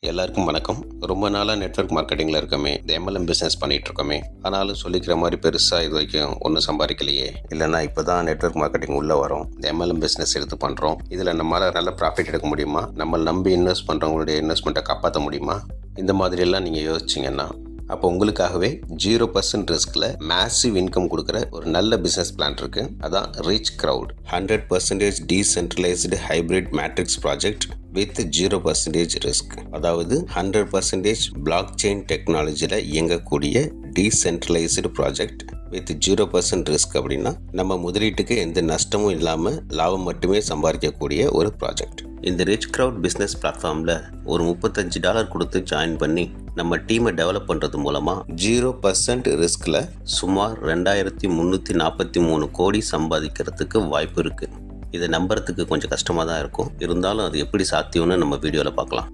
எல்லாருக்கும் வணக்கம். ரொம்ப நாளாக நெட்வொர்க் மார்க்கெட்டிங்கில் இருக்கமே, இந்த எம்எல்எம் பிஸ்னஸ் பண்ணிகிட்டு இருக்கோமே, ஆனாலும் சொல்லிக்கிற மாதிரி பெருசாக இது வரைக்கும் ஒன்றும் சம்பாதிக்கலையே. இல்லைனா இப்போ தான் நெட்வொர்க் மார்க்கெட்டிங் உள்ளே வரும், இந்த எம்எல்எம் பிஸ்னஸ் எடுத்து பண்ணுறோம், இதில் நம்மளால் நல்ல ப்ராஃபிட் எடுக்க முடியுமா, நம்மளை நம்பி இன்வெஸ்ட் பண்ணுறவங்களுடைய இன்வெஸ்ட்மெண்ட்டை காப்பாற்ற முடியுமா, இந்த மாதிரியெல்லாம் நீங்கள் யோசிச்சிங்கன்னா அப்போ உங்களுக்காகவே 0% ரிஸ்கில் மேசிவ் இன்கம் கொடுக்குற ஒரு நல்ல பிஸ்னஸ் பிளான் இருக்குது. அதான் rich crowd 100% decentralised hybrid matrix project with 0% risk. அதாவது 100% பிளாக் செயின் டெக்னாலஜியில் இயங்கக்கூடிய டீசென்ட்ரலைஸ்டு ப்ராஜெக்ட் வித் 0% ரிஸ்க். அப்படின்னா நம்ம முதலீட்டுக்கு எந்த நஷ்டமும் இல்லாமல் லாபம் மட்டுமே சம்பாதிக்கக்கூடிய ஒரு ப்ராஜெக்ட். இந்த ரிச் க்ரௌட் பிஸ்னஸ் பிளாட்ஃபார்மில் ஒரு $35 கொடுத்து ஜாயின் பண்ணி நம்ம டீமை டெவலப் பண்ணுறது மூலமாக 0% ரிஸ்கில் சுமார் 2343 கோடி சம்பாதிக்கிறதுக்கு வாய்ப்பு இருக்குது. இதை நம்புறதுக்கு கொஞ்சம் கஷ்டமாக தான் இருக்கும், இருந்தாலும் அது எப்படி சாத்தியம்னு நம்ம வீடியோவில் பார்க்கலாம்.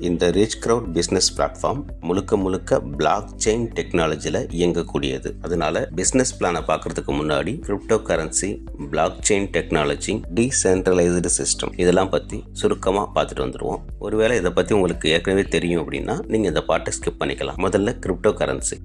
இந்த ரிச் க்ரௌட் பிஸ்னஸ் பிளாட்ஃபார்ம் முழுக்க பிளாக் செயின் டெக்னாலஜியில் இயங்கக்கூடியது. அதனால பிஸ்னஸ் பிளானை பார்க்கறதுக்கு முன்னாடி crypto currency, block chain technology, decentralised system இதெல்லாம் பற்றி சுருக்கமாக பார்த்துட்டு வந்துடுவோம். ஒருவேளை இதை பற்றி உங்களுக்கு ஏற்கனவே தெரியும் அப்படின்னா நீங்கள் இந்த பாட்டை ஸ்கிப் பண்ணிக்கலாம். முதல்ல கிரிப்டோ கரன்சி.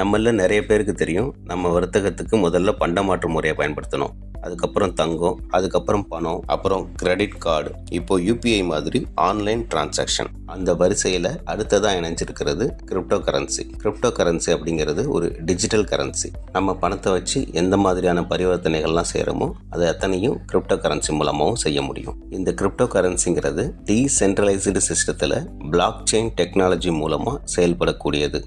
நம்மள நிறைய பேருக்கு தெரியும், நம்ம வர்த்தகத்துக்கு முதல்ல பண்டமாற்று முறையை பயன்படுத்தணும், அதுக்கப்புறம் தங்கம், அதுக்கப்புறம் பணம், அப்புறம் கிரெடிட் கார்டு, இப்போ யூபிஐ மாதிரி ஆன்லைன் டிரான்சாக்ஷன். அந்த வரிசையில் அடுத்ததாக இணைஞ்சிருக்கிறது கிரிப்டோ கரன்சி. கிரிப்டோ கரன்சி அப்படிங்கிறது ஒரு டிஜிட்டல் கரன்சி. நம்ம பணத்தை வச்சு எந்த மாதிரியான பரிவர்த்தனைகள்லாம் செய்கிறோமோ அதை அத்தனையும் கிரிப்டோ கரன்சி மூலமாகவும் செய்ய முடியும். இந்த கிரிப்டோ கரன்சிங்கிறது டீசென்ட்ரலைஸ்டு சிஸ்டத்தில் பிளாக் செயின் டெக்னாலஜி மூலமாக செயல்படக்கூடியது.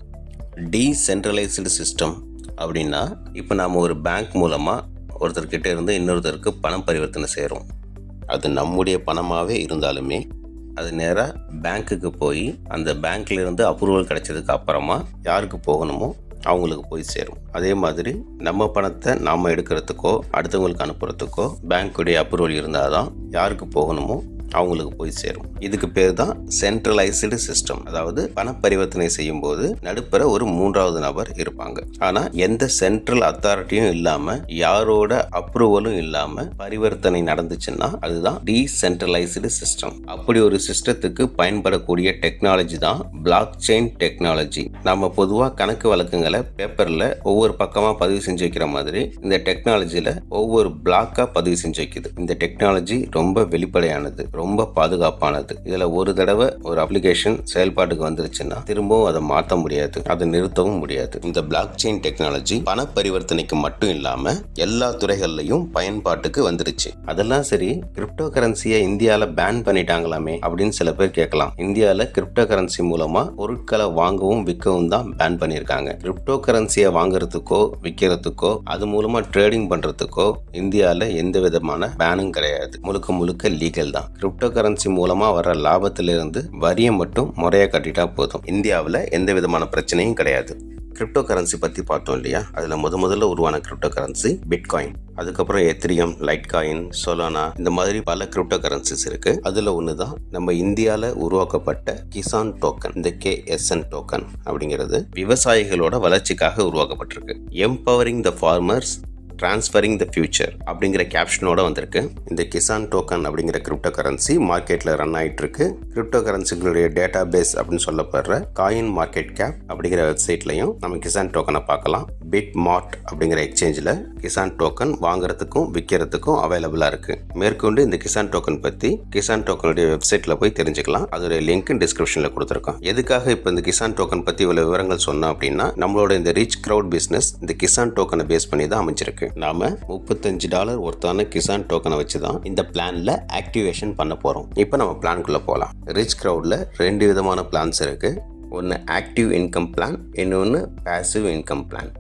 டீசென்ட்ரலைஸ்டு சிஸ்டம் அப்படின்னா இப்போ நாம் ஒரு பேங்க் மூலமாக ஒருத்தர்கிட்ட இருந்து இன்னொருத்தருக்கு பணம் பரிவர்த்தனை செய்கிறோம். அது நம்முடைய பணமாகவே இருந்தாலுமே அது நேராக பேங்க்குக்கு போய் அந்த பேங்க்லேருந்து அப்ரூவல் கிடைச்சதுக்கு அப்புறமா யாருக்கு போகணுமோ அவங்களுக்கு போய் சேரும். அதே மாதிரி நம்ம பணத்தை நாம் எடுக்கிறதுக்கோ அடுத்தவங்களுக்கு அனுப்புறதுக்கோ பேங்க்குடைய அப்ரூவல் இருந்தால் தான் யாருக்கு போகணுமோ அவங்களுக்கு போய் சேரும். இதுக்கு பேர் தான் சென்ட்ரலைஸ்டு சிஸ்டம். அதாவது பண பரிவர்த்தனை செய்யும் போது நடுப்புற ஒரு 3வது நபர் இருப்பாங்க. ஆனால் எந்த சென்ட்ரல் அத்தாரிட்டியும் இல்லாமல் யாரோட அப்ரூவலும் இல்லாமல் பரிவர்த்தனை நடந்துச்சுன்னா அதுதான் டீசென்ட்ரலைஸ்டு சிஸ்டம். அப்படி ஒரு சிஸ்டத்துக்கு பயன்படக்கூடிய டெக்னாலஜி தான் பிளாக் செயின் டெக்னாலஜி. நம்ம பொதுவாக கணக்கு வழக்கங்களை பேப்பரில் ஒவ்வொரு பக்கமாக பதிவு செஞ்சு வைக்கிற மாதிரி இந்த டெக்னாலஜியில் ஒவ்வொரு பிளாக்காக பதிவு செஞ்சு வைக்குது. இந்த டெக்னாலஜி ரொம்ப வெளிப்படையானது, ரொம்ப பாதுகாப்பானது. இதுல ஒரு தடவை ஒரு அப்ளிகேஷன் செயல்பாட்டுக்கு வந்துருச்சுன்னா திரும்பவும் அதை மாற்ற முடியாது, அதை நிறுத்தவும் முடியாது. இந்த பிளாக் செயின் டெக்னாலஜி பண பரிவர்த்தனைக்கு மட்டும் இல்லாம எல்லா துறைகள்லையும் பயன்பாட்டுக்கு வந்துருச்சு. அதெல்லாம் சரி, கிரிப்டோ கரன்சியை இந்தியால பேன் பண்ணிட்டாங்களாமே அப்படின்னு சில பேர் கேட்கலாம். இந்தியால கிரிப்டோ கரன்சி மூலமா பொருட்களை வாங்கவும் விற்கவும் தான் பேன் பண்ணியிருக்காங்க. கிரிப்டோ கரன்சியை வாங்குறதுக்கோ விற்கிறதுக்கோ அது மூலமா ட்ரேடிங் பண்றதுக்கோ இந்தியால எந்த விதமான பேனும் கிடையாது. முழுக்க லீகல் தான். கிரிப்டோ கரன்சி மூலமா வர லாபத்திலிருந்து வரியை மட்டும் முறையா கட்டிட்டா போதும். இந்தியாவில் எந்த விதமான பிரச்சனையும் கிடையாது. கிரிப்டோ கரன்சி பற்றி பார்த்தோம் இல்லையா, அதில் முதல்ல உருவான கிரிப்டோ கரன்சி பிட்காயின். அதுக்கப்புறம் எத்திரியம், லைட் காயின், சொலானா, இந்த மாதிரி பல கிரிப்டோ கரன்சிஸ் இருக்கு. அதில் ஒன்று தான் நம்ம இந்தியாவில் உருவாக்கப்பட்ட கிசான் டோக்கன். இந்த KSN டோக்கன் அப்படிங்கிறது விவசாயிகளோட வளர்ச்சிக்காக உருவாக்கப்பட்டிருக்கு. Empowering the farmers, transferring the future அப்படிங்கிற கேப்ஷனோட வந்திருக்கு. இந்த கிசான் டோக்கன் அப்படிங்கிற கிரிப்டோ கரன்சி மார்க்கெட்டில் ரன் ஆகிட்டு இருக்கு. கிரிப்டோ கரன்சிகளுடைய டேட்டா பேஸ் அப்படின்னு சொல்லப்படுற காயின் மார்க்கெட் கேப் அப்படிங்கிற வெப்சைட்லையும் நம்ம கிசான் டோக்கனை பார்க்கலாம். பிட் மார்ட் அப்படிங்கிற எக்ஸ்சேஞ்சில் கிசான் டோக்கன் வாங்குறதுக்கும் விற்கிறதுக்கும் அவைலபிளாக இருக்கு. மேற்கொண்டு இந்த கிசான் டோக்கன் பற்றி கிசான் டோக்கனுடைய வெப்சைட்டில் போய் தெரிஞ்சுக்கலாம். அதோடைய லிங்க் டிஸ்கிரிப்ஷனில் கொடுத்துருக்கோம். எதுக்காக இப்போ இந்த கிசான் டோக்கன் பற்றி இவ்வளோ விவரங்கள் சொன்னோம் அப்படின்னா, நம்மளோட இந்த ரிச் க்ரௌட் பிஸ்னஸ் இந்த கிசான் டோக்கனை பேஸ் பண்ணி தான் அமைஞ்சிருக்கு. நாம $35 ஒருத்தான கிசான் டோக்கனை வச்சு தான் இந்த பிளான்ல ஆக்டிவேஷன் பண்ண போறோம். இப்போ நம்ம பிளான்குள்ள போகலாம். ரிச் க்ரௌட்ல 2 விதமான பிளான்ஸ் இருக்கு. ஒன்று ஆக்டிவ் இன்கம் பிளான், இன்னொன்று பேசிவ் இன்கம் பிளான்.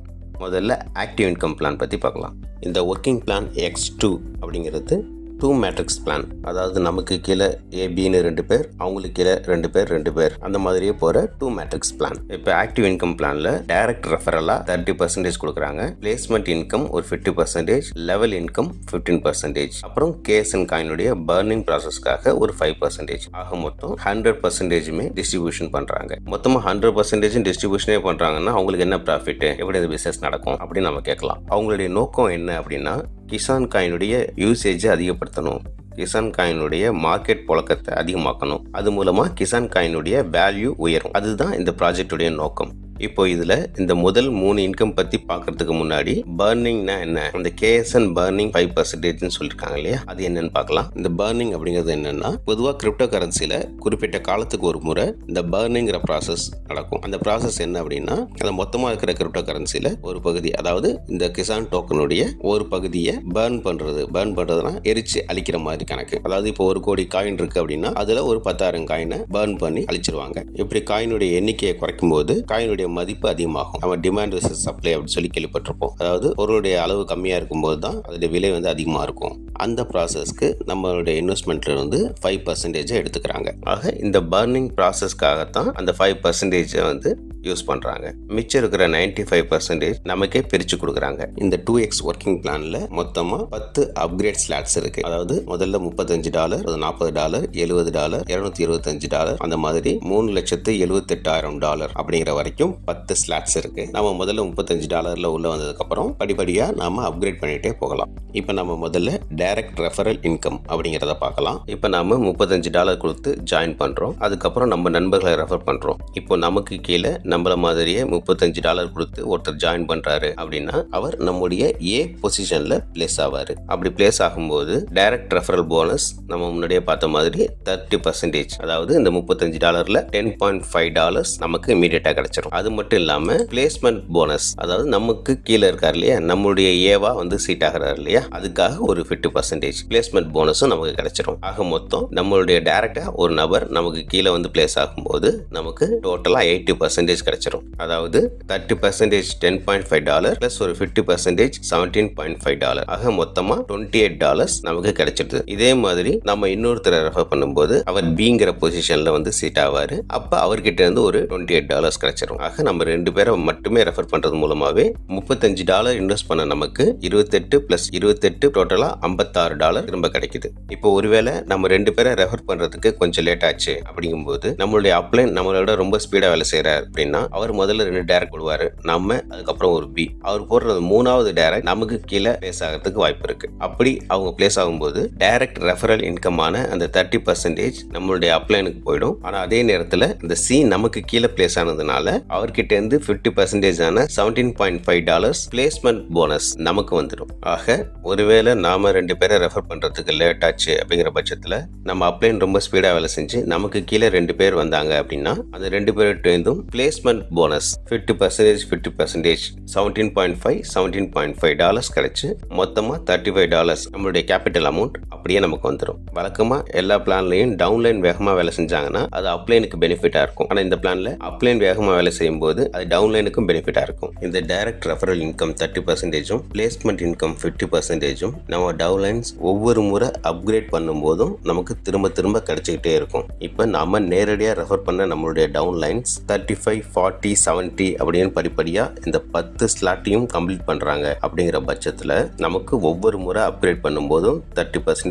முதல்ல ஆக்டிவ் இன்கம் பிளான் பற்றி பார்க்கலாம். இந்த ஒர்க்கிங் பிளான் X2 அப்படிங்கிறது 2 மேட்ரிக்ஸ் பிளான். அதாவது நமக்கு கீழே ABன்னு 2 பேர், அவங்களுக்கு கீழே 2 பேர் அந்த மாதிரியே போகிற 2 மேட்ரிக்ஸ் பிளான். இப்போ ஆக்டிவ் இன்கம் பிளானில் டைரக்ட் ரெஃபரலாக 30% கொடுக்குறாங்க. பிளேஸ்மெண்ட் இன்கம் ஒரு 50%, லெவல் இன்கம் 15%, அப்புறம் KSN காயினுடைய பர்னிங் ப்ராசஸ்க்காக ஒரு 5%. ஆக மொத்தம் 100%மே டிஸ்ட்ரிபியூஷன் பண்ணுறாங்க. மொத்தமாக 100% டிஸ்ட்ரிபியூஷனே பண்ணுறாங்கன்னா அவங்களுக்கு என்ன ப்ராஃபிட், எப்படி இந்த பிஸ்னஸ் நடக்கும் அப்படின்னு நம்ம கேட்கலாம். அவங்களுடைய நோக்கம் என்ன அப்படின்னா, கிசான் காயினுடைய யூசேஜை அதிகப்படுத்தணும், கிசான் காயினுடைய மார்க்கெட் புழக்கத்தை அதிகமாக்கணும். அது மூலமா கிசான் காயினுடைய வேல்யூ உயரும். அதுதான் இந்த ப்ராஜெக்டுடைய நோக்கம். இப்போ இதுல இந்த முதல் 3 இன்கம் பத்தி பாக்குறதுக்கு முன்னாடி பர்னிங்னா என்ன, அந்த கேஎஸ்என் பர்னிங் 5% சொல்லிருக்காங்க இல்லையா, அது என்னன்னு பார்க்கலாம். இந்த பர்னிங் அப்படிங்கிறது என்னன்னா, பொதுவா கிரிப்டோ கரன்சில குறிப்பிட்ட காலத்துக்கு ஒரு முறை இந்த பர்னிங்கிற ப்ராசஸ் நடக்கும். அந்த ப்ராசஸ் என்ன அப்படின்னா, அந்த மொத்தமா இருக்கிற கிரிப்டோ கரன்சில ஒரு பகுதி, அதாவது இந்த கிசான் டோக்கனுடைய ஒரு பகுதியை பர்ன் பண்றதுனா எரிச்சு அழிக்கிற மாதிரி கணக்கு. அதாவது இப்போ 1 கோடி காயின் இருக்கு அப்படின்னா அதுல ஒரு 10,000 காயினை பர்ன் பண்ணி அழிச்சிருவாங்க. இப்படி காயினுடைய எண்ணிக்கையை குறைக்கும் போது காயினுடைய மதிப்பு அதிகமாகும். நம்ம டிமாண்ட் வெர்சஸ் சப்ளை அப்படின்னு சொல்லி கேள்விப்பட்டிருப்போம். அதாவது பொருளுடைய அளவு கம்மியா இருக்கும்போது தான் அதோட விலை வந்து அதிகமா இருக்கும். அந்த ப்ராசஸ்க்கு நம்மளுடைய இன்வெஸ்ட்மெண்ட்ல இருந்து 5% எடுத்துக்கிறாங்க. ஆக இந்த பர்னிங் ப்ராசஸ்க்காகத்தான் அந்த 5% வந்து யூஸ் பண்றாங்க. மிச்சம் இருக்கிற 95% நமக்கே பிரிச்சு கொடுக்குறாங்க. இந்த 2x ஒர்க்கிங் பிளான்ல மொத்தமா 10 அப்கிரேட் ஸ்லாட்ஸ் இருக்கு. அதாவது முதல்ல $35, $40, $70, $225 அந்த மாதிரி $3,78,000 அப்படிங்கிற வரைக்கும் 10 ஸ்லாட்ஸ் இருக்கு. நம்ம முதல்ல $35 உள்ள வந்ததுக்கு அப்புறம் படிப்படியா நாம அப்கிரேட் பண்ணிட்டே போகலாம். இப்ப நம்ம முதல்ல டைரக்ட் ரெஃபரல் இன்கம் அப்படிங்கறத பார்க்கலாம். இப்ப நாம $35 கொடுத்து ஜாயின் பண்றோம். அதுக்கப்புறம் நம்ம நண்பர்களை ரெஃபர் பண்றோம். இப்போ நமக்கு கீழே நம்மள மாதிரியே $35 கொடுத்து ஒருத்தர் ஜாயின் பண்றாரு அப்படின்னா அவர் நம்முடைய ஏ பொசிஷன்ல பிளேஸ் ஆவாரு. அப்படி பிளேஸ் ஆகும்போது டைரக்ட் ரெஃபரல் போனஸ் நம்ம முன்னாடியே பார்த்த மாதிரி 30%, அதாவது இந்த $35ல $10.5 நமக்கு இமீடியட்டா கிடைச்சிடும். அது மட்டும் இல்லாம பிளேஸ்மெண்ட் போனஸ், அதாவது நமக்கு கீழே இருக்காரு இல்லையா, நம்மளுடைய ஏவா வந்து சீட் ஆகிறாரு இல்லையா, அதுக்காக ஒரு 50% பிளேஸ்மெண்ட் போனஸும் நமக்கு கிடைச்சிடும். ஆக மொத்தம் நம்மளுடைய டைரக்டா ஒரு நபர் நமக்கு கீழே வந்து பிளேஸ் ஆகும்போது நமக்கு டோட்டலா 80% கிடைச்சிடும். அதாவது 30% $10.5 பிளஸ் ஒரு 50% $17.5, ஆக மொத்தமா $28 நமக்கு கிடைச்சிடுது. இதே மாதிரி நம்ம இன்னொருத்தரை ரெஃபர் பண்ணும்போது அவர் பிங்கிற பொசிஷன்ல வந்து சீட் ஆவாரு. அப்ப அவர்கிட்ட இருந்து ஒரு $28 கிடைச்சிடும். ஆக நம்ம 2 பேரை மட்டுமே ரெஃபர் பண்றது மூலமாவே $35 இன்வெஸ்ட் பண்ண நமக்கு 28 பிளஸ் 28 டோட்டலா $56 திரும்ப கிடைக்குது. இப்போ ஒருவேளை நம்ம 2 பேரை ரெஃபர் பண்றதுக்கு கொஞ்சம் லேட் ஆச்சு அப்படிங்கும்போது நம்மளுடைய அப்ளைன் நம்மளோட ரொம்ப ஸ்பீடா வேலை செய்யறாரு அப்படின்னா அவர் முதல்ல 2 டைரக்ட் போடுவாரு, நம்ம அதுக்கப்புறம் ஒரு பி. அவர் போடுறது 3வது டைரக்ட் நமக்கு கீழே பிளேஸ் ஆகிறதுக்கு வாய்ப்பு இருக்கு. அப்படி அவங்க பிளேஸ் ஆகும்போது டைரக்ட் ரெஃபரல் இன்கமான அந்த 30% நம்மளுடைய அப்ளைனுக்கு போயிடும். ஆனா அதே நேரத்தில் இந்த சி நமக்கு கீழே பிளேஸ் ஆனதுனால அவர்கிட்ட இருந்து 50% ஆன $17.5 பிளேஸ்மெண்ட் போனஸ் நமக்கு வந்துடும். ஆக ஒருவேளை நாம 2 பேரை ரெஃபர் பண்றதுக்கு லேட் ஆச்சு அப்படிங்கிற பட்சத்தில் நம்ம அப்ளைன் ரொம்ப ஸ்பீடா வேலை செஞ்சு நமக்கு கீழே 2 பேர் வந்தாங்க அப்படின்னா அந்த 2 பேர்கிட்ட பிளேஸ்மெண்ட் போனஸ் 50% 17.5 கிடைச்சு மொத்தமா $35 நம்மளுடைய கேபிட்டல் அமௌண்ட் அப்படியே நமக்கு வந்துடும். வழக்கமா எல்லா பிளான்லயும் டவுன்லைன் வேகமா வேலை செஞ்சாங்கன்னா அது அப்ளைனுக்கு பெனிஃபிட்டா இருக்கும். ஆனா இந்த பிளான்ல அப்ளைன் வேகமா வேலை செய்யும் போது அது டவுன்லைனுக்கும் பெனிஃபிட்டா இருக்கும். இந்த direct referral income 30%, placement income 50% நம்ம டவுன்லைன்ஸ் ஒவ்வொரு முறை அப்கிரேட் பண்ணும் போதும் நமக்கு திரும்ப திரும்ப கிடைச்சிக்கிட்டே இருக்கும். இப்ப நாம நேரடியா ரெஃபர் பண்ண நம்மளுடைய டவுன்லைன்ஸ் 35, 40, 70 அப்படின்னு படிப்படியா இந்த 10 ஸ்லாட்டையும் கம்ப்ளீட் பண்றாங்க. அப்படிங்கிற பட்சத்துல நமக்கு ஒவ்வொரு முறை அப்கிரேட் பண்ணும் போதும் 30%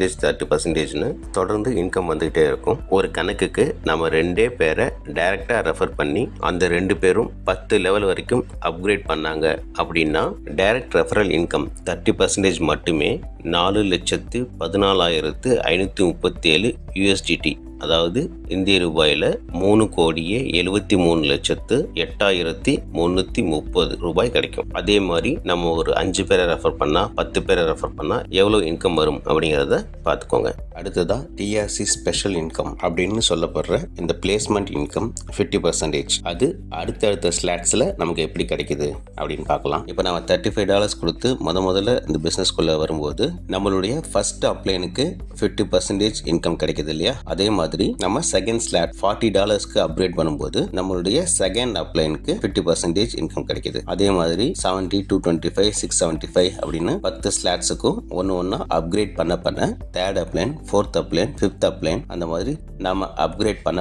தொடர்ந்து இன்கம் வந்துகிட்டே இருக்கும். ஒரு கணக்குக்கு நம்ம 2 பேரை டைரக்டா ரெஃபர் பண்ணி அந்த 2 பேரும் 10 லெவல் வரைக்கும் அப்கிரேட் பண்ணாங்க அப்படின்னா டைரக்ட் ரெஃபரல் இன்கம் 30% மட்டுமே 4,14,537 USDT, அதாவது இந்திய ரூபாயில 3,73,08,330 ரூபாய் கிடைக்கும். அதே மாதிரி நம்ம ஒரு 5 பேரை ரெஃபர் பண்ணா 10 பேரை ரெஃபர் பண்ணா எவ்வளவு இன்கம் வரும் அப்படிங்கறத பாத்துக்கோங்க. அடுத்ததா டிஆர்சி ஸ்பெஷல் இன்கம் அப்படின்னு சொல்லப்படுற இந்த பிளேஸ்மெண்ட் இன்கம் 50%. அது அடுத்தடுத்த ஸ்லாட்ஸ்ல நமக்கு எப்படி கிடைக்குது அப்படின்னு பார்க்கலாம். இப்போ நம்ம $35 கொடுத்து முதல்ல இந்த பிசினஸ்குள்ள வரும்போது நம்மளுடைய ஃபர்ஸ்ட் அப்ளைனுக்கு 50% இன்கம் கிடைக்குது இல்லையா, அதே மாதிரி நம்ம செகண்ட் ஸ்லாட் $40 அப்கிரேட் பண்ணும்போது நம்மளுடைய செகண்ட் அப்ளைனுக்கு 50% இன்கம் கிடைக்குது. அதே மாதிரி 70, 225, 675 அப்படின்னு 10 ஸ்லாட்ஸுக்கும் ஒன்னா அப்கிரேட் பண்ண தேர்ட் அப்ளைன், ஃபோர்த் அப்ளைன், ஃபிஃப்த் அப்ளைன் அந்த மாதிரி நம்ம அப்கிரேட் பண்ண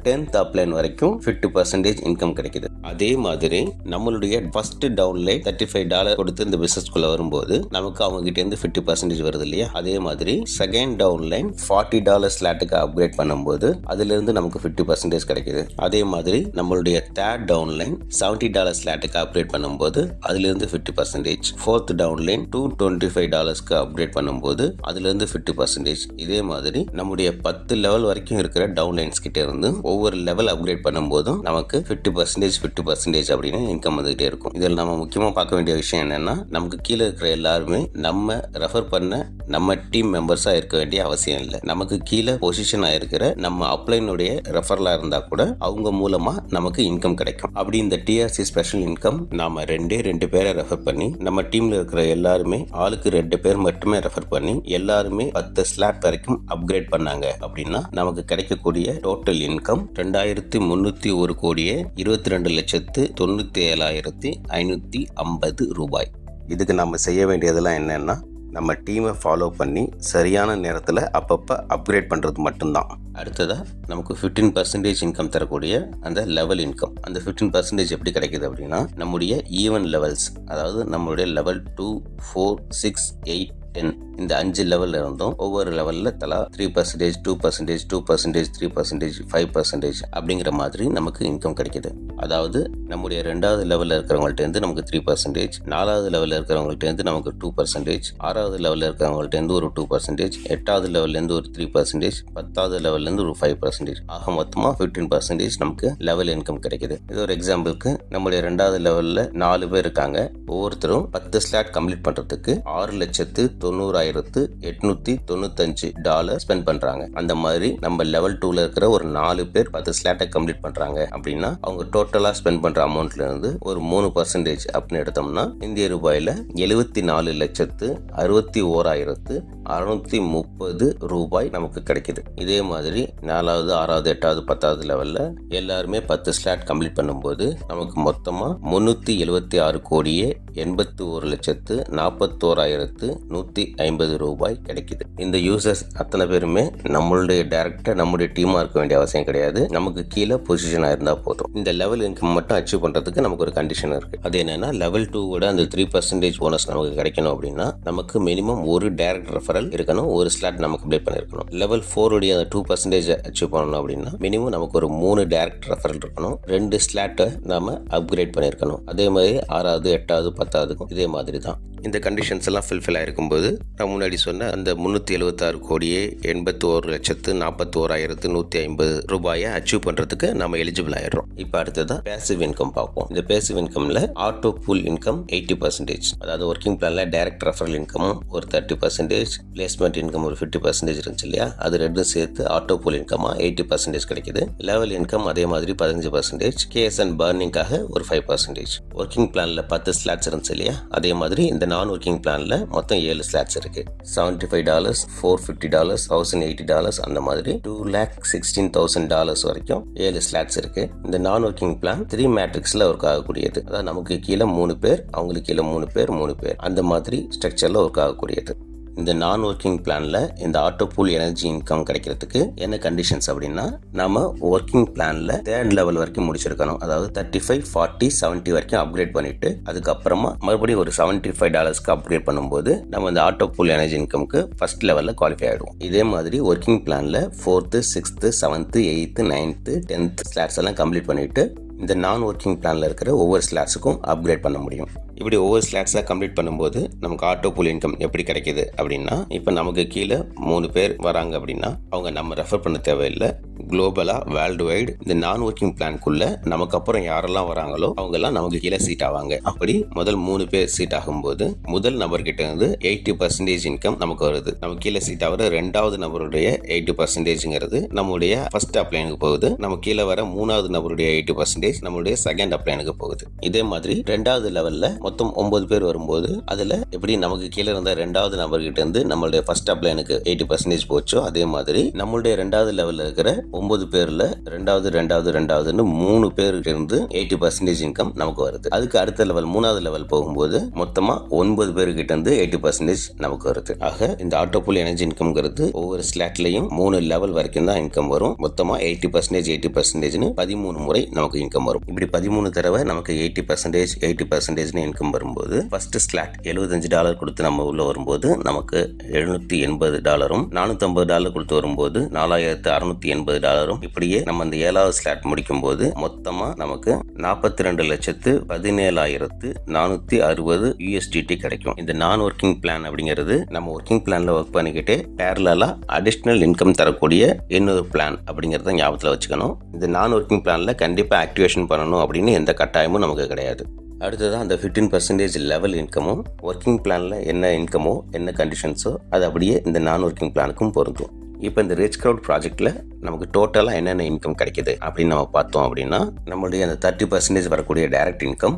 10th அப்ளைன் வரைக்கும் 50% இன்கம் கிடைக்குது. அதே மாதிரி நம்மளுடைய ஃபர்ஸ்ட் டவுன்லைன் $35 கொடுத்து இந்த பிசினஸ்குள்ள வரும்போது நமக்கு அவங்க கிட்ட இருந்து 50% வருது இல்லையா, அதே மாதிரி செகண்ட் டவுன்லைன் $40 ஸ்லாட்டுக்கு அப்கிரேட் பண்ணும்போது பண்ணும்போது அதிலிருந்து நமக்கு 50% கிடைக்குது. அதே மாதிரி நம்மளுடைய தேர்ட் டவுன்லைன் $70 ஸ்லாட்டுக்கு அப்கிரேட் பண்ணும்போது அதிலிருந்து 50%, ஃபோர்த் டவுன்லைன் $225க்கு அப்கிரேட் பண்ணும்போது அதிலிருந்து 50%. இதே மாதிரி நம்முடைய 10 லெவல் வரைக்கும் இருக்கிற டவுன்லைன்ஸ் கிட்ட இருந்து ஒவ்வொரு லெவல் அப்கிரேட் பண்ணும்போதும் நமக்கு 50% அப்படின்னு இன்கம் வந்துகிட்டே இருக்கும். இதில் நம்ம முக்கியமாக பார்க்க வேண்டிய விஷயம் என்னன்னா, நமக்கு கீழே இருக்கிற எல்லாருமே நம்ம ரெஃபர் பண்ண நம்ம டீம் மெம்பர்ஸா இருக்க வேண்டிய அவசியம் இல்லை. நமக்கு கீழே பொசிஷன் ஆயிருக்கிற நம்ம அப்ளைனுடைய ரெஃபரலா இருந்தா கூட அவங்க மூலமா நமக்கு இன்கம் கிடைக்கும். அப்படி இந்த டிஆர்சி ஸ்பெஷல் இன்கம் நாம ரெண்டு பேரை ரெஃபர் பண்ணி நம்ம டீம்ல இருக்கிற எல்லாருமே ஆளுக்கு 2 பேர் மட்டுமே ரெஃபர் பண்ணி எல்லாருமே 10 ஸ்லாட் வரைக்கும் அப்கிரேட் பண்ணாங்க அப்படின்னா நமக்கு கிடைக்கக்கூடிய டோட்டல் இன்கம் 2301 கோடியே 22,97,550 ரூபாய். இதுக்கு நம்ம செய்ய வேண்டியதெல்லாம் என்னன்னா, நம்ம டீமை ஃபாலோ பண்ணி சரியான நேரத்தில் அப்பப்போ அப்கிரேட் பண்ணுறது மட்டும்தான். அடுத்ததாக நமக்கு 15% இன்கம் தரக்கூடிய அந்த லெவல் இன்கம். அந்த 15% எப்படி கிடைக்குது அப்படின்னா, நம்முடைய ஈவன் லெவல்ஸ், அதாவது நம்மளுடைய லெவல் 2, 4, 6, 8, 10 இந்த 5 லெவலில் இருந்தும் ஒவ்வொரு லெவலில் தலா 3%, 2%, 2%, 3%, 5% அப்படிங்கிற மாதிரி நமக்கு இன்கம் கிடைக்குது. அதாவது நம்முடைய 2வது லெவலில் இருக்கிறவங்கள்ட்டேருந்து நமக்கு 3%, 4வது லெவலில் இருக்கிறவங்கள்ட்டேருந்து நமக்கு 2%, 6வது லெவலில் இருக்கிறவங்கள்ட்டேருந்து ஒரு 2%, 8வது லெவல்லேருந்து ஒரு 3%, 10வது லெவல்லேருந்து ஒரு 5%, ஆக மொத்தமாக 15% நமக்கு லெவல் இன்கம் கிடைக்குது. இது ஒரு எக்ஸாம்பிளுக்கு நம்முடைய 2வது லெவலில் 4 பேர் இருக்காங்க. ஒவ்வொருத்தரும் 10 ஸ்லாட் கம்ப்ளீட் பண்ணுறதுக்கு $6,90,895 ஸ்பெண்ட் பண்றாங்க. அந்த மாதிரி நம்ம லெவல் 2ல இருக்கிற ஒரு 4 பேர் 10 ஸ்லாட்டை கம்ப்ளீட் பண்றாங்க அப்படின்னா அவங்க டோட்டலா ஸ்பெண்ட் பண்ற அமௌண்ட்ல இருந்து ஒரு 3% அப்படின்னு எடுத்தோம்னா இந்திய ரூபாயில 74,61,630 ரூபாய் நமக்கு கிடைக்குது. இதே மாதிரி 4வது, 6வது, 8வது, 10வது லெவல்ல எல்லாருமே 10 ஸ்லாட் கம்ப்ளீட் பண்ணும்போது நமக்கு மொத்தமா 376 கோடியே 81,41,150 ரூபாய் கிடைக்குது. இந்த யூசர்ஸ் அத்தனை பேருமே நம்மளுடைய டைரக்டா நம்முடைய டீமா இருக்க வேண்டிய அவசியம் கிடையாது. நமக்கு கீழே பொசிஷன் ஆயிருந்தா போதும். இந்த லெவல் இன்கம் மட்டும் அச்சீவ் பண்றதுக்கு நமக்கு ஒரு கண்டிஷன் இருக்கு. அது என்னன்னா, லெவல் 2 அந்த 3% போனஸ் நமக்கு கிடைக்கணும் அப்படின்னா நமக்கு மினிமம் ஒரு டைரக்ட் ரெஃபரல் இருக்கணும், ஒரு ஸ்லாட் நமக்கு அப்ளை பண்ணிருக்கணும். லெவல் 4 உடைய அந்த 2% அச்சீவ் பண்ணணும் அப்படின்னா மினிமம் நமக்கு ஒரு 3 டைரக்ட் ரெஃபரல் இருக்கணும், 2 ஸ்லாட்டை நாம அப்கிரேட் பண்ணிருக்கணும். அதே மாதிரி 6வது, 8வது, 10வதுக்கும் இதே மாதிரி தான். இந்த கண்டிஷன்ஸ் எல்லாம் ஃபில்ஃபில் ஆயிருக்கும்போது நான் முன்னாடி சொன்ன அந்த 376 கோடியே 81,41,150 ரூபாயை அச்சீவ் பண்றதுக்கு நம்ம எலிஜிபிள் ஆயிடுறோம். இப்போ அடுத்ததா பேசிவ் இன்கம் பார்ப்போம். இந்த பேசிவ் இன்கம்ல ஆட்டோ பூல் இன்கம் 80%, அதாவது ஒர்க்கிங் பிளான்ல டைரக்ட் ரெஃபரல் இன்கம் ஒரு 30%, பிளேஸ்மெண்ட் இன்கம் ஒரு 50% இருந்துச்சு இல்லையா, அது ரெண்டும் சேர்த்து ஆட்டோ பூல் இன்கமா 80% கிடைக்குது. லெவல் இன்கம் அதே மாதிரி 15%, கேஸ் அண்ட் பர்னிங்காக ஒரு 5%. ஒர்க்கிங் பிளான்ல 10 ஸ்லாட்ஸ் இருந்துச்சு இல்லையா, அதே மாதிரி இந்த நான் ஒர்க்கிங் பிளான்ல மொத்தம் 7 ஸ்லாட்ஸ் இருக்கு. $75, $450, $1,080 அந்த மாதிரி $216,000 வரைக்கும் 7 ஸ்லாட்ஸ் இருக்கு. இந்த நான் ஒர்க்கிங் பிளான் 3 மேட்ரிக்ஸ்ல ஒர்க் ஆகக்கூடியது. அதாவது நமக்கு கீழே 3 பேர், அவங்களுக்கு கீழே 3 பேர், 3 பேர் அந்த மாதிரி ஸ்ட்ரக்சர்ல ஒர்க் ஆகக்கூடியது. இந்த நான் ஒர்க்கிங் பிளான்ல இந்த ஆட்டோ பூல் எனர்ஜி இன்கம் கிடைக்கிறதுக்கு என்ன கண்டிஷன்ஸ் அப்படின்னா, நம்ம ஒர்க்கிங் பிளான்ல 3rd லெவல் வரைக்கும் முடிச்சிருக்கணும். அதாவது 35, 40, 70 வரைக்கும் அப்கிரேட் பண்ணிட்டு அதுக்கப்புறமா மறுபடியும் ஒரு $75க்கு அப்கிரேட் பண்ணும்போது நம்ம இந்த ஆட்டோ பூல் எனர்ஜி இன்கம்க்கு ஃபர்ஸ்ட் லெவல்ல குவாலிஃபை ஆயிடுவோம். இதே மாதிரி ஒர்க்கிங் பிளான்ல 4th, 6th, 7th, 8th, 9th, 10th slots எல்லாம் கம்ப்ளீட் பண்ணிட்டு இந்த நான் ஒர்க்கிங் பிளான்ல இருக்கிற ஒவ்வொரு ஸ்லாட்ஸுக்கும் அப்கிரேட் பண்ண முடியும். இப்படி ஒவ்வொரு ஸ்லாட்ஸாக கம்ப்ளீட் பண்ணும்போது நமக்கு ஆட்டோ பூல் இன்கம் எப்படி கிடைக்கிது அப்படின்னா, இப்போ நமக்கு கீழே 3 பேர் வராங்க அப்படின்னா அவங்க நம்ம ரெஃபர் பண்ண தேவையில்லை. குளோபலாக வேர்ல்டு வைடு இந்த நான் ஒர்க்கிங் பிளான்குள்ள நமக்கு அப்புறம் யாரெல்லாம் வராங்களோ அவங்கெல்லாம் நமக்கு கீழே சீட் ஆவாங்க. அப்படி முதல் 3 பேர் சீட் ஆகும்போது முதல் நபர்கிட்ட இருந்து 80% இன்கம் நமக்கு வருது. நமக்கு கீழே சீட் ஆகிற 2வது நபருடைய 80%ங்கிறது நம்முடைய ஃபர்ஸ்ட் அப்ளைனுக்கு போகுது. நம்ம கீழே வர 3வது நபருடைய 80% நம்மளுடைய செகண்ட் அப்ளைனுக்கு போகுது. இதே மாதிரி 2வது லெவல்ல மொத்தம் 9 பேர் வரும்போது அதுல எப்படி நமக்கு கீழே இருந்த 2வது நபர்கிட்ட இருந்து நம்மளுடைய ஃபர்ஸ்ட் அப்ளைனுக்கு 80% போச்சோ அதே மாதிரி நம்மளுடைய 2வது லெவல்ல இருக்கிற 9 பேரில் ரெண்டாவதுன்னு 3 பேருக்கு இருந்து 80% இன்கம் நமக்கு வருது. அதுக்கு அடுத்த லெவல் 3வது லெவல் போகும்போது மொத்தமாக 9 பேருக்கிட்ட இருந்து 80% நமக்கு வருது. ஆக இந்த ஆட்டோ பூல் எனர்ஜி இன்கம்ங்கிறது ஒவ்வொரு ஸ்லாட்லையும் 3 லெவல் வரைக்கும் தான் இன்கம் வரும். மொத்தமாக 80% 13 முறை நமக்கு இன்கம் வரும். இப்படி 13 தடவை நமக்கு 80% இன்கம் வரும்போது ஃபர்ஸ்ட் ஸ்லாட் $75 கொடுத்து நம்ம உள்ள வரும்போது நமக்கு $780, $450 கொடுத்து வரும்போது $4680. இப்படியே நம்ம இந்த 7வது ஸ்லாட் முடிக்கும் போது மொத்தமா நமக்கு 42,17,460 USDT கிடைக்கும். இந்த நான் ஒர்க்கிங் பிளான் அப்படிங்கிறது நம்ம ஒர்க்கிங் பிளான்ல ஒர்க் பண்ணிக்கிட்டே பேரலா அடிஷனல் இன்கம் தரக்கூடிய இன்னொரு பிளான் அப்படிங்கறத ஞாபகத்தில் வச்சுக்கணும். இந்த நான் ஒர்க்கிங் பிளான்ல கண்டிப்பா ஆக்டிவேஷன் பண்ணணும் அப்படின்னு எந்த கட்டாயமும் நமக்கு கிடையாது. அடுத்ததான் அந்த 15% லெவல் இன்கமும் ஒர்க்கிங் பிளானில் என்ன இன்கமோ என்ன கண்டிஷன்ஸோ அது அப்படியே இந்த நான் ஒர்க்கிங் பிளானுக்கும் பொருந்தும். இப்போ இந்த ரிச் க்ரௌட் ப்ராஜெக்டில் நமக்கு டோட்டலாக என்னென்ன இன்கம் கிடைக்கிது அப்படின்னு நம்ம பார்த்தோம் அப்படின்னா, நம்மளுடைய அந்த 30% வரக்கூடிய டைரக்ட் இன்கம்,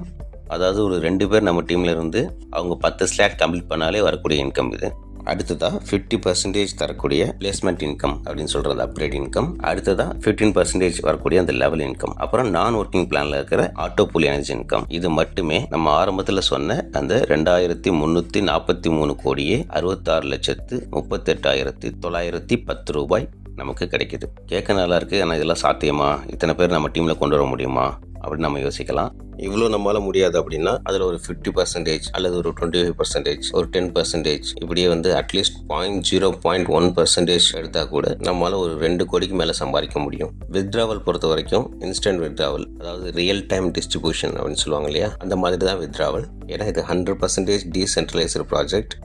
அதாவது ஒரு 2 பேர் நம்ம டீமில் இருந்து அவங்க 10 ஸ்லாட் கம்ப்ளீட் பண்ணாலே வரக்கூடிய இன்கம் இது. அடுத்ததாக 50% தரக்கூடிய பிளேஸ்மெண்ட் இன்கம் அப்படின்னு சொல்கிறது அப்கிரேட் இன்கம். அடுத்ததாக 15% வரக்கூடிய அந்த லெவல் இன்கம். அப்புறம் நான் ஒர்க்கிங் பிளானில் இருக்கிற ஆட்டோ பூல் எனர்ஜி இன்கம். இது மட்டுமே நம்ம ஆரம்பத்தில் சொன்ன அந்த 2343 கோடியே 66,38,910 ரூபாய் நமக்கு கிடைக்குது. கேட்க நல்லா இருக்குது, ஆனால் இதெல்லாம் சாத்தியமா? இத்தனை பேர் நம்ம டீமில் கொண்டு வர முடியுமா அப்படின்னு நம்ம யோசிக்கலாம். இவ்வளோ நம்மளால் முடியாது அப்படின்னா அதில் ஒரு 50% அல்லது ஒரு 25%, ஒரு 10%, இப்படியே வந்து அட்லீஸ்ட் 0.1% எடுத்தால் கூட நம்மளால் ஒரு 2 கோடிக்கு மேலே சம்பாதிக்க முடியும். வித்ட்ராவல் பொறுத்த வரைக்கும் இன்ஸ்டன்ட் வித்ட்ராவல், அதாவது ரியல் டைம் டிஸ்ட்ரிபியூஷன் அப்படின்னு சொல்லுவாங்க இல்லையா, அந்த மாதிரி தான் வித்ட்ராவல். ஏன்னா இது 100% டீசென்ட்ரலைஸ்டு ப்ராஜெக்ட்.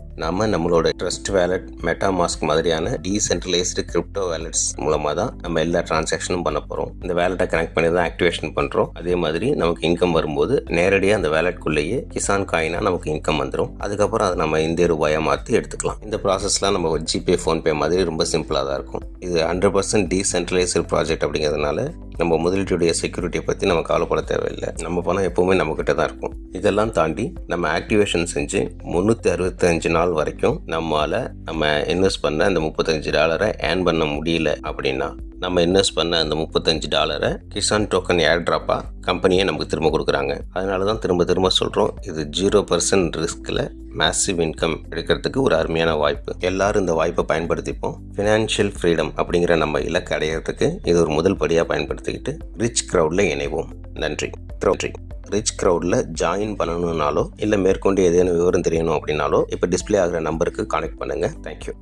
நம்மளோட ட்ரஸ்ட் வேலட், மெட்டாமாஸ்க் மாதிரியான டீசென்ட்ரலைஸ்டு கிரிப்டோ வேலட்ஸ் மூலமாக தான் நம்ம எல்லா டிரான்சாக்ஷனும் பண்ண போகிறோம். இந்த வேலட்டை கனெக்ட் பண்ணி தான் ஆக்டிவேஷன் பண்ணுறோம். அதே மாதிரி நமக்கு இன்கம் வரும்போது நேரடியாக அந்த வேலட்குள்ளேயே கிசான் காயினா நமக்கு இன்கம் வந்துடும். அதுக்கப்புறம் அதை நம்ம இந்திய ரூபாயை மாற்றி எடுத்துக்கலாம். இந்த ப்ராசஸ்லாம் நம்ம ஜிபே, ஃபோன்பே மாதிரி ரொம்ப சிம்பிளாக தான் இருக்கும். இது 100% டீசென்ட்ரலைஸ்டு ப்ராஜெக்ட் அப்படிங்கிறதுனால நம்ம முதலீட்டுடைய செக்யூரிட்டியை பற்றி நம்ம கவலைப்பட தேவையில்லை. நம்ம பணம் எப்போவுமே நம்மக்கிட்ட தான் இருக்கும். இதெல்லாம் தாண்டி நம்ம ஆக்டிவேஷன் செஞ்சு 365 நாள் வரைக்கும் நம்ம இன்வெஸ்ட் பண்ண அந்த $35 ஏர்ன் பண்ண முடியல அப்படின்னா நம்ம இன்வெஸ்ட் பண்ண அந்த $35 கிசான் டோக்கன் ஏர் ட்ராப்பாக கம்பெனியே நமக்கு திரும்ப கொடுக்குறாங்க. அதனால தான் திரும்ப சொல்கிறோம், இது 0% ரிஸ்கில் மேசிவ் இன்கம் எடுக்கிறதுக்கு ஒரு அருமையான வாய்ப்பு. எல்லாரும் இந்த வாய்ப்பை பயன்படுத்திப்போம். ஃபினான்ஷியல் ஃப்ரீடம் அப்படிங்கிற நம்ம இலக்கு அடையிறதுக்கு இது ஒரு முதல் படியாக பயன்படுத்திக்கிட்டு ரிச் க்ரௌடில் இணைவோம். நன்றி. ரிச் க்ரௌடில் ஜாயின் பண்ணணுன்னாலோ இல்லை மேற்கொண்டு ஏதேனும் விவரம் தெரியணும் அப்படின்னாலோ இப்போ டிஸ்பிளே ஆகிற நம்பருக்கு கான்டெக்ட் பண்ணுங்கள். தேங்க்யூ.